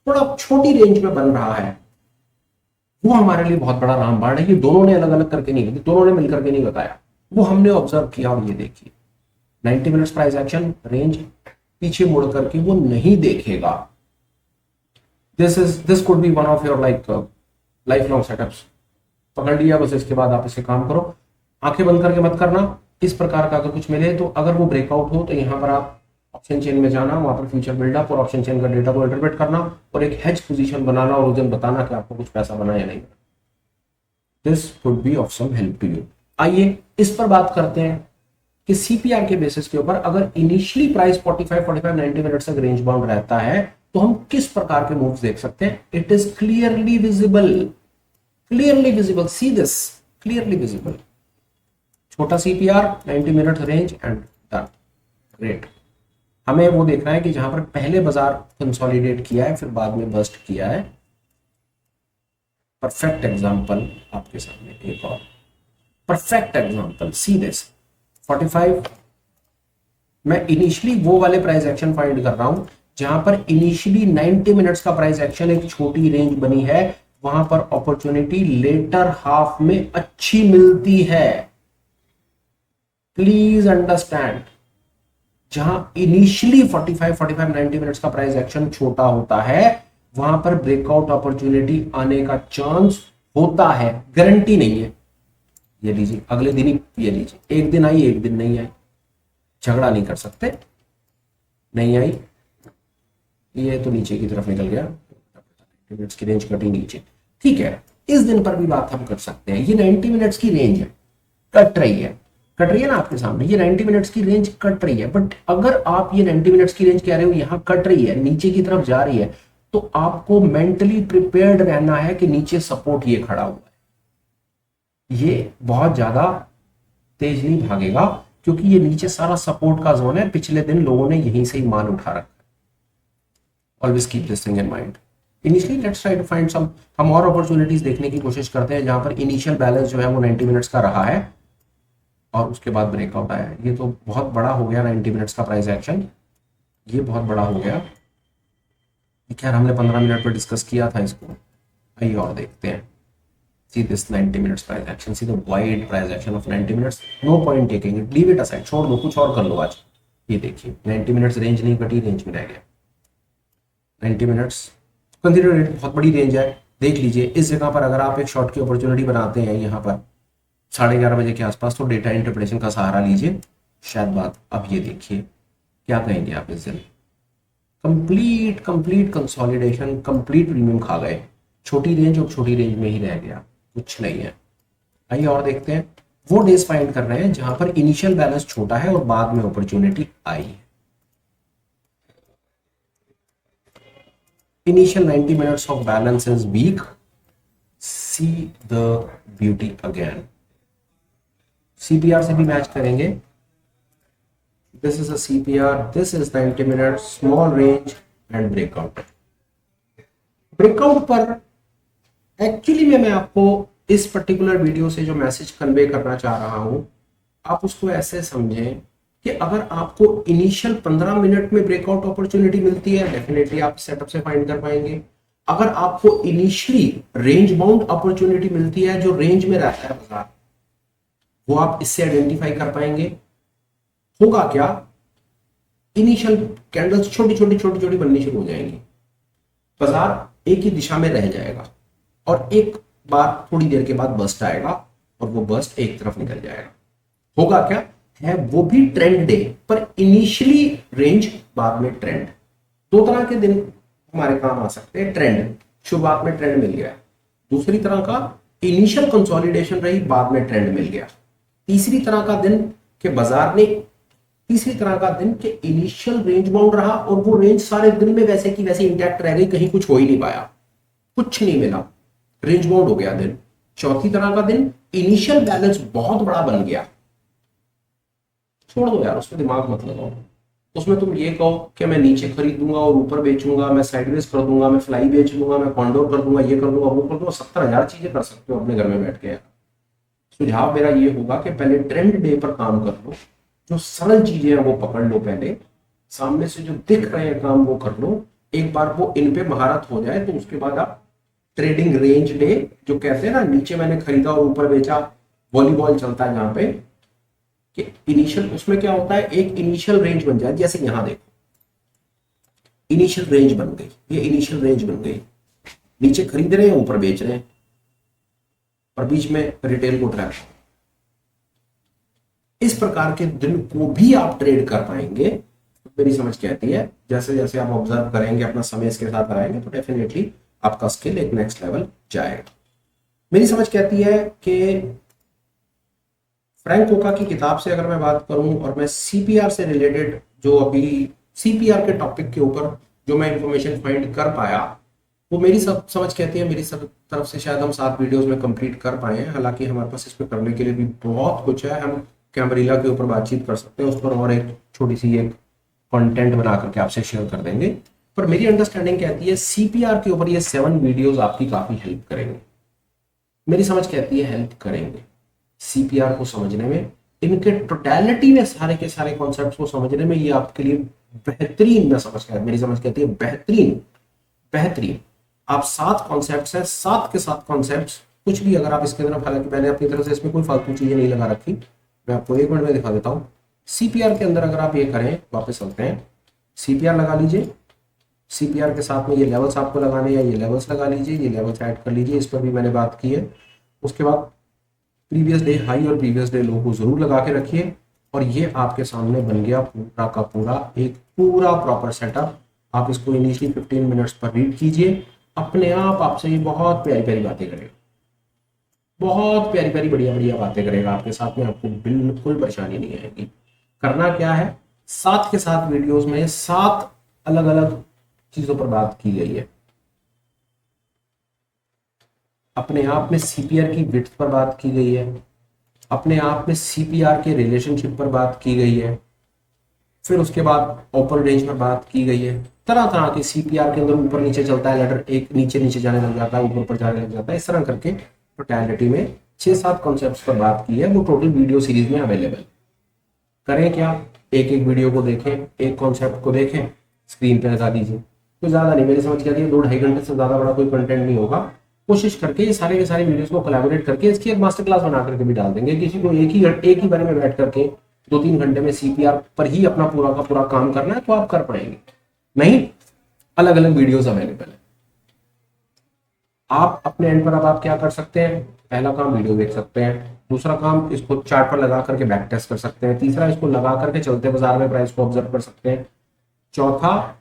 थोड़ा छोटी रेंज में बन रहा है, वो हमारे लिए बहुत बड़ा रामबाण है। ये दोनों ने अलग अलग करके नहीं, दोनों ने मिलकर के नहीं बताया, वो हमने ऑब्जर्व किया। और ये देखिए 90 मिनट्स प्राइस एक्शन रेंज पीछे मुड़ करके वो नहीं देखेगा। This could be one of your life long setups. पकड़ लिया बस, इसके बाद आप इसे काम करो, आंखें बंद करके मत करना। इस प्रकार का अगर कुछ मिले तो अगर वो ब्रेकआउट हो तो यहां पर आप ऑप्शन चेन में जाना, वहां पर फ्यूचर बिल्डअप और ऑप्शन चेन का डेटा को इंटरप्रेट करना और एक हेज पोजीशन बनाना और उस दिन बताना कि आपको कुछ पैसा बना या नहीं बना। This would be of some help to you. आइए इस पर बात करते हैं कि सीपीआर के बेसिस के ऊपर अगर इनिशियली प्राइस 45 45 90 मिनट तक रेंज बाउंड रहता है तो हम किस प्रकार के मूव्स देख सकते हैं। It is clearly visible, clearly visible, see this, clearly visible। छोटा CPR 90 minute range and done, great. हमें वो देखना है कि जहां पर पहले बाजार कंसोलिडेट किया है फिर बाद में बस्ट किया है। परफेक्ट एग्जांपल आपके सामने एक और परफेक्ट एग्जांपल, सी दिस 45। मैं इनिशियली वो वाले प्राइस एक्शन फाइंड कर रहा हूं जहां पर इनिशियली 90 मिनट्स का प्राइस एक्शन एक छोटी रेंज बनी है, वहां पर अपॉर्चुनिटी लेटर हाफ में अच्छी मिलती है। प्लीज अंडरस्टैंड, जहां इनिशियली 45 45 90 मिनट्स का प्राइस एक्शन छोटा होता है वहां पर ब्रेकआउट अपॉर्चुनिटी आने का चांस होता है, गारंटी नहीं है। ये लीजिए अगले दिन ही ये लीजिए, एक दिन आई एक दिन नहीं आई, झगड़ा नहीं कर सकते। नहीं आई, ये तो नीचे की तरफ निकल गया, मिनट्स की रेंज कटी नीचे, ठीक है। इस दिन पर भी बात हम कर सकते हैं। ये 90 मिनट्स की रेंज है, कट रही है ना आपके सामने, ये 90 मिनट्स की रेंज कट रही है। बट अगर आप ये 90 मिनट्स की रेंज कह रहे हो यहां कट रही है, नीचे की तरफ जा रही है, तो आपको मेंटली प्रिपेयर्ड रहना है कि नीचे सपोर्ट ये खड़ा हुआ है, ये बहुत ज्यादा तेज नहीं भागेगा क्योंकि ये नीचे सारा सपोर्ट का जोन है। पिछले दिन लोगों ने यहीं से ही माल उठा रखा है। Always keep this thing in mind. Initially let's try to find some, हम और अपॉर्चुनिटीज देखने की कोशिश करते हैं जहां पर इनिशियल बैलेंस जो है वो 90 मिनट्स का रहा है और उसके बाद ब्रेकआउट आया है। ये तो बहुत बड़ा हो गया 90 मिनट्स का प्राइस एक्शन, ये बहुत बड़ा हो गया। खैर हमने 15 मिनट पर डिस्कस किया था इसको, आइए और देखते हैं। See this 90 minutes price action, see the wide price action of 90 minutes. No point taking it, leave it aside, छोड़ दो, कुछ और कर लो आज। ये देखिए 90 मिनट्स रेंज नहीं कटी, रेंज में रह गया 90 मिनट्स। कंसीडर इट बहुत बड़ी रेंज है, देख लीजिए। इस जगह पर अगर आप एक शॉर्ट की अपॉर्चुनिटी बनाते हैं यहाँ पर 11:30 बजे के आसपास, तो डेटा इंटरप्रिटेशन का सहारा लीजिए, शायद बात। अब ये देखिए क्या कहेंगे आप इस दिन, कंप्लीट कंसोलिडेशन, कंप्लीट प्रीमियम खा गए, छोटी रेंज और छोटी रेंज में ही रह गया, कुछ नहीं है। आइए और देखते हैं। वो डेज फाइंड कर रहे हैं जहां पर इनिशियल बैलेंस छोटा है और बाद में अपॉर्चुनिटी आई है। Initial 90 minutes of balance is weak. See the beauty again. CPR से भी मैच करेंगे, this is a CPR, this is 90 minute, small range and breakout. Breakout पर एक्चुअली में मैं आपको इस पर्टिकुलर वीडियो से जो मैसेज कन्वे करना चाह रहा हूं, आप उसको ऐसे समझें कि अगर आपको इनिशियल 15 मिनट में ब्रेकआउट अपॉर्चुनिटी मिलती है, डेफिनेटली आप सेटअप से फाइंड कर पाएंगे। अगर आपको इनिशियली रेंज बाउंड अपॉर्चुनिटी मिलती है, जो रेंज में रहता है बाजार, वो आप इससे आइडेंटिफाई कर पाएंगे। होगा क्या, इनिशियल कैंडल्स छोटी छोटी छोटी छोटी बननी शुरू हो जाएंगी, बाजार एक ही दिशा में रह जाएगा और एक बार थोड़ी देर के बाद बस्ट आएगा और वो बस्ट एक तरफ निकल जाएगा। होगा क्या है, वो भी ट्रेंड डे, पर इनिशियली रेंज बाद में ट्रेंड। दो तरह के दिन हमारे काम आ सकते हैं। ट्रेंड, शुरुआत में ट्रेंड मिल गया। दूसरी तरह का इनिशियल कंसोलिडेशन रही, बाद में ट्रेंड मिल गया। तीसरी तरह का दिन के बाजार ने, तीसरी तरह का दिन के इनिशियल रेंज बाउंड रहा और वो रेंज सारे दिन में वैसे की वैसे इंटैक्ट रह गई, कहीं कुछ हो ही नहीं पाया, कुछ नहीं मिला, रेंज बाउंड हो गया दिन। चौथी तरह का दिन इनिशियल बैलेंस बहुत बड़ा बन गया। छोड़ दो यार, उसमें दिमाग मत लगाओ। उसमें तुम ये कहो कि मैं नीचे खरीदूंगा और ऊपर बेचूंगा, मैं साइडवेज कर दूंगा, मैं फ्लाई बेच लूंगा, मैं कॉन्डोर कर दूंगा, ये कर दूंगा, वो कर दूंगा, 70,000 चीजें कर सकते हो अपने घर में बैठ के। सुझाव मेरा ये होगा कि पहले ट्रेंड डे पर काम कर लो, जो सरल चीजें हैं वो पकड़ लो, पहले सामने से जो दिख रहे हैं काम वो कर लो। एक बार वो इन पे महारत हो जाए तो उसके बाद आप ट्रेडिंग रेंज डे, जो कहते हैं ना, नीचे मैंने खरीदा और ऊपर बेचा, वॉलीबॉल चलता है जहां पे कि इनिशियल, उसमें क्या होता है, एक इनिशियल रेंज बन जाए। जैसे यहां देखो, इनिशियल रेंज बन गई, ये इनिशियल रेंज बन गई, नीचे खरीद रहे हैं, ऊपर बेच रहे हैं और बीच में रिटेल को ट्रैक। इस प्रकार के दिन को भी आप ट्रेड कर पाएंगे। मेरी समझ कहती है जैसे जैसे आप ऑब्जर्व करेंगे, अपना समय इसके साथ आएंगे, तो डेफिनेटली आपका स्किल एक नेक्स्ट लेवल जाएगा। मेरी समझ कहती है कि फ्रैंक कोका की किताब से अगर मैं बात करूं और मैं CPR से रिलेटेड, जो अभी CPR के टॉपिक के ऊपर जो मैं इंफॉर्मेशन फाइंड कर पाया, वो मेरी सब समझ कहती है, मेरी सब तरफ से शायद हम 7 वीडियोस में कंप्लीट कर पाए हैं। हालांकि हमारे पास इस पर करने के लिए भी बहुत कुछ है। हम कैमरीला के ऊपर बातचीत कर सकते हैं, उस पर और एक छोटी सी एक कंटेंट बना करके आपसे शेयर कर देंगे। पर मेरी अंडरस्टैंडिंग कहती है CPR के ऊपर ये 7 वीडियोस आपकी काफी हेल्प करेंगे। मेरी समझ कहती है हेल्प करेंगे CPR को समझने में, इनके टोटलिटी में सारे के सारे कॉन्सेप्ट्स को समझने में। ये आपके लिए बेहतरीन, मैं समझ कहती, मेरी समझ कहती है बेहतरीन बेहतरीन। आप 7 कॉन्सेप्ट्स हैं, 7 के 7 कॉन्सेप्ट्स, कुछ भी अगर आप इसके अंदर, हालांकि मैंने अपनी तरफ से इसमें कोई फालतू चीजें नहीं लगा रखी, मैं आपको 1 मिनट में दिखा देता हूँ। CPR के अंदर अगर आप ये करें, वापस चलते हैं, CPR लगा लीजिए, CPR के साथ में ये लेवल्स आपको लगाने हैं, ये लेवल्स लगा लीजिए, ये लेवल्स ऐड कर लीजिए, इस पर भी मैंने बात की है। उसके बाद प्रीवियस डे हाई और प्रीवियस डे लो को जरूर लगा के रखिए और ये आपके सामने बन गया पूरा का पूरा एक पूरा प्रॉपर सेटअप। आप इसको इनिशियली 15 मिनट्स पर रीड कीजिए, अपने आप आपसे ये बहुत प्यारी प्यारी बातें करेगा, बहुत प्यारी प्यारी बढ़िया बढ़िया बातें करेगा आपके साथ में, आपको बिल्कुल परेशानी नहीं आएगी। करना क्या है, 7 के 7 वीडियोस में 7 अलग अलग चीजों पर बात की गई है। अपने आप में CPR की विड्थ पर बात की गई है, अपने आप में CPR के रिलेशनशिप पर बात की गई है, फिर उसके बाद ओपन रेंज पर बात की गई है। तरह तरह के CPR के अंदर ऊपर नीचे चलता है लैडर, एक नीचे नीचे जाने लग जाता है, ऊपर ऊपर जाने लग जाता है, इस तरह करके टोटलिटी में 6-7 कॉन्सेप्ट्स पर बात की है। वो टोटल वीडियो सीरीज में अवेलेबल। करें क्या, एक एक वीडियो को देखें, एक कॉन्सेप्ट को देखें, स्क्रीन पे लगा दीजिए। कोई ज्यादा नहीं, मेरी समझ कहती है 2-2.5 घंटे से ज्यादा बड़ा कोई कंटेंट नहीं होगा। कोशिश करके ये सारे के सारे वीडियोस को कोलैबोरेट करके इसकी एक मास्टर क्लास बना करके भी डाल देंगे। किसी को एक ही बारे में बैठ करके 2-3 घंटे में CPR पर ही अपना पूरा का पूरा काम करना है तो आप कर पाएंगे, नहीं अलग अलग वीडियोस अवेलेबल है। आप अपने एंड पर अब आप क्या कर सकते हैं, पहला काम वीडियो देख सकते हैं, दूसरा काम इसको चार्ट पर लगा करके बैक टेस्ट कर सकते हैं, तीसरा इसको लगा करके चलते बाजार में प्राइस को ऑब्जर्व कर सकते हैं, चौथा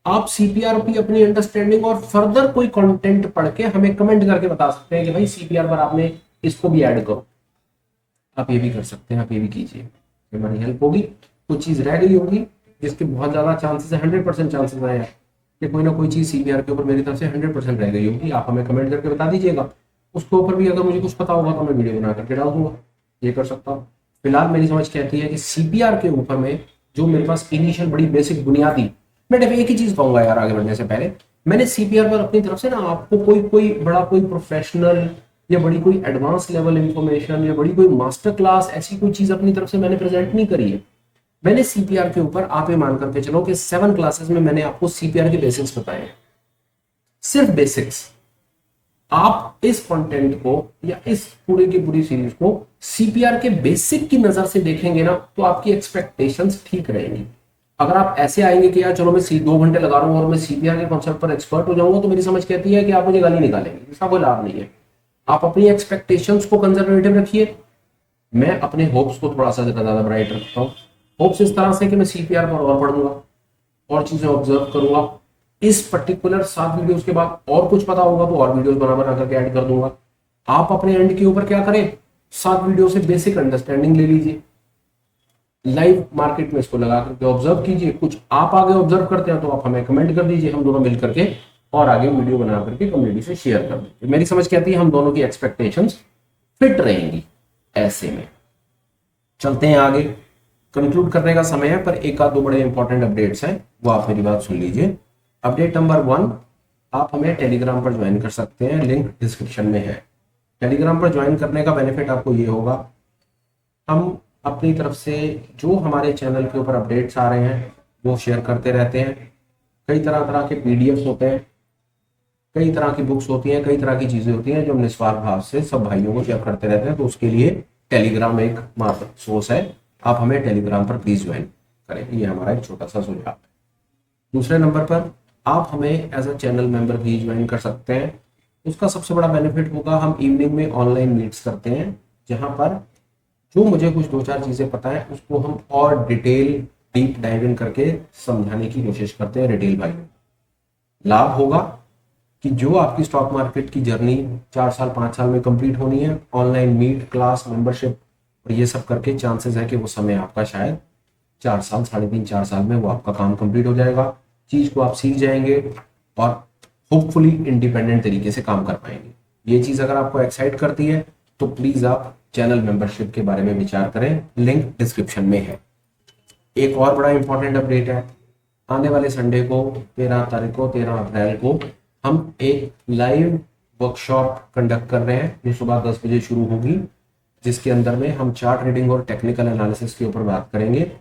आप CPR की अपनी अंडरस्टैंडिंग और फर्दर कोई कंटेंट पढ़ के हमें कमेंट करके बता सकते हैं कि भाई CPR पर आपने इसको भी ऐड करो। आप ये भी कर सकते हैं, आप ये भी कीजिए, हमारी हेल्प होगी। कुछ चीज रह गई होगी जिसके बहुत ज्यादा चांसेस है, 100% चांसेस है कि कोई ना कोई चीज CPR के ऊपर मेरी तरफ से 100% रह गई होगी, आप हमें कमेंट करके बता दीजिएगा। उसके ऊपर भी अगर मुझे कुछ पता होगा तो मैं वीडियो बना करके डाल दूंगा, ये कर सकता हूँ। फिलहाल मेरी समझ कहती है कि CPR के ऊपर में जो मेरे पास इनिशियल बड़ी बेसिक बुनियादी, मैं डेफिनेटली एक ही चीज कहूंगा यार आगे बढ़ने से पहले, मैंने सीपीआर पर अपनी तरफ से ना आपको कोई कोई बड़ा कोई प्रोफेशनल या बड़ी कोई एडवांस लेवल इंफॉर्मेशन या बड़ी कोई मास्टर क्लास ऐसी कोई चीज अपनी तरफ से मैंने प्रेजेंट नहीं करी है। मैंने सीपीआर के ऊपर आप ये मान करके चलो कि 7 क्लासेस में मैंने आपको सीपीआर के बेसिक्स बताए हैं, सिर्फ बेसिक्स। आप इस कंटेंट को या इस पूरे की पूरी सीरीज को सीपीआर के बेसिक की नजर से देखेंगे ना तो आपकी एक्सपेक्टेशंस ठीक रहेंगी। अगर आप ऐसे आएंगे कि यार चलो मैं 2 घंटे लगा रहा हूं और मैं सीपीआर के कॉन्सेप्ट पर एक्सपर्ट हो जाऊंगा, तो मेरी समझ कहती है कि आप मुझे गाली निकालेंगे, इसका कोई लाभ नहीं है। आप अपनी एक्सपेक्टेशंस को कंजर्वेटिव रखिए। मैं अपने होप्स को थोड़ा सा ज्यादा ब्राइट रखता हूँ। होप्स इस तरह से कि मैं सीपीआर पर और पढ़ूंगा और चीजें ऑब्जर्व करूंगा। इस पर्टिकुलर 7 वीडियोस के बाद और कुछ पता होगा तो और वीडियोस बना करके ऐड कर दूंगा। आप अपने एंड के ऊपर क्या करें, 7 वीडियो से बेसिक अंडरस्टैंडिंग ले लीजिए, लाइव मार्केट में इसको लगा करके ऑब्जर्व कीजिए। कुछ आप आगे ऑब्जर्व करते हैं तो आप हमें कमेंट कर दीजिए, हम दोनों मिल करके और आगे वीडियो बना करके कम्युनिटी से शेयर कर देंगे। मेरी समझ कहती है हम दोनों की एक्सपेक्टेशंस फिट रहेंगी। ऐसे में चलते हैं आगे, कंक्लूड करने का समय है, पर एक आध दो बड़े इंपॉर्टेंट अपडेट्स हैं, वो आप मेरी बात सुन लीजिए। अपडेट नंबर 1, आप हमें टेलीग्राम पर ज्वाइन कर सकते हैं, लिंक डिस्क्रिप्शन में है। टेलीग्राम पर ज्वाइन करने का बेनिफिट आपको ये होगा, हम अपनी तरफ से जो हमारे चैनल के ऊपर अपडेट्स आ रहे हैं वो शेयर करते रहते हैं। कई तरह तरह के पीडीएफ होते हैं, कई तरह की बुक्स होती हैं, कई तरह की चीजें होती हैं जो हम निस्वार्थ भाव से सब भाइयों को शेयर करते रहते हैं। तो उसके लिए टेलीग्राम एक मात्र सोर्स है, आप हमें टेलीग्राम पर प्लीज ज्वाइन करें, ये हमारा एक छोटा सा सुझाव है। दूसरे नंबर पर आप हमें एज अ चैनल मेंबर भी ज्वाइन कर सकते हैं। उसका सबसे बड़ा बेनिफिट होगा, हम इवनिंग में ऑनलाइन मीट्स करते हैं जहां पर जो मुझे कुछ 2-4 चीजें पता है उसको हम और डिटेल डीप डाइव इन करके समझाने की कोशिश करते हैं रिटेल भाई। लाभ होगा कि जो आपकी स्टॉक मार्केट की जर्नी 4 साल 5 साल में कंप्लीट होनी है, ऑनलाइन मीट क्लास मेंबरशिप और ये सब करके चांसेस है कि वो समय आपका शायद 4 साल 3.5-4 साल में वो आपका काम कंप्लीट हो जाएगा। चीज को आप सीख जाएंगे और होपफुली इंडिपेंडेंट तरीके से काम कर पाएंगे। ये चीज अगर आपको एक्साइट करती है तो प्लीज आप चैनल मेंबरशिप के बारे में विचार करें, लिंक डिस्क्रिप्शन में है। एक और बड़ा इंपॉर्टेंट अपडेट है, आने वाले संडे को 13 तारीख को 13 अप्रैल को हम एक लाइव वर्कशॉप कंडक्ट कर रहे हैं जो सुबह 10 बजे शुरू होगी, जिसके अंदर में हम चार्ट रीडिंग और टेक्निकल एनालिसिस के ऊपर बात करेंगे।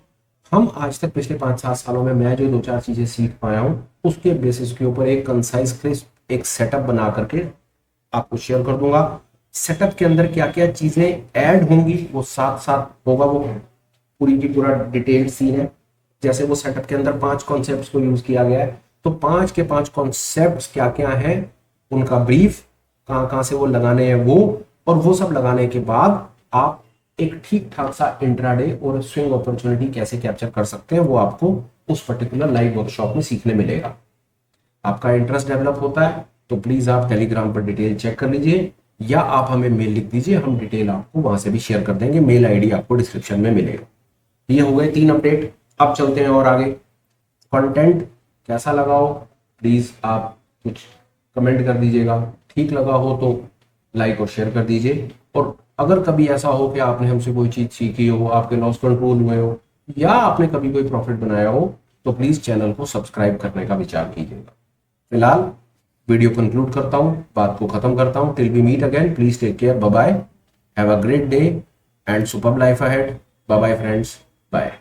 हम आज तक पिछले 5-7 सालों में मैं जो 2-4 चीजें सीख पाया हूं उसके बेसिस के ऊपर एक कंसाइज क्रिस्प एक सेटअप बना करके आपको शेयर कर दूंगा। सेटअप के अंदर क्या क्या चीजें ऐड होंगी वो साथ साथ होगा, वो पूरी की पूरा डिटेल्ड सीन है। जैसे वो सेटअप के अंदर 5 कॉन्सेप्ट्स को यूज किया गया है, तो 5 के 5 कॉन्सेप्ट्स क्या क्या है, उनका ब्रीफ, कहाँ कहाँ से वो लगाने हैं वो, और वो सब लगाने के बाद आप एक ठीक ठाक सा इंट्राडे और स्विंग अपॉर्चुनिटी कैसे कैप्चर कर सकते हैं वो आपको उस पर्टिकुलर लाइव वर्कशॉप में सीखने मिलेगा। आपका इंटरेस्ट डेवलप होता है तो प्लीज आप टेलीग्राम पर डिटेल चेक कर लीजिए या आप हमें मेल लिख दीजिए, हम डिटेल आपको वहां से भी शेयर कर देंगे। मेल आईडी आपको डिस्क्रिप्शन में मिलेगा। ये हो गए 3 अपडेट। अब चलते हैं और आगे। कंटेंट कैसा लगा हो प्लीज आप कुछ कमेंट कर दीजिएगा, ठीक लगा हो तो लाइक और शेयर कर दीजिए। और अगर कभी ऐसा हो कि आपने हमसे कोई चीज सीखी हो, आपके लॉस कंट्रोल हुए हो या आपने कभी कोई प्रॉफिट बनाया हो तो प्लीज चैनल को सब्सक्राइब करने का विचार कीजिएगा। फिलहाल वीडियो कंक्लूड करता हूं, बात को खत्म करता हूं। Till we meet again, please take care, bye bye, have a great day and superb life ahead. Bye bye friends, bye.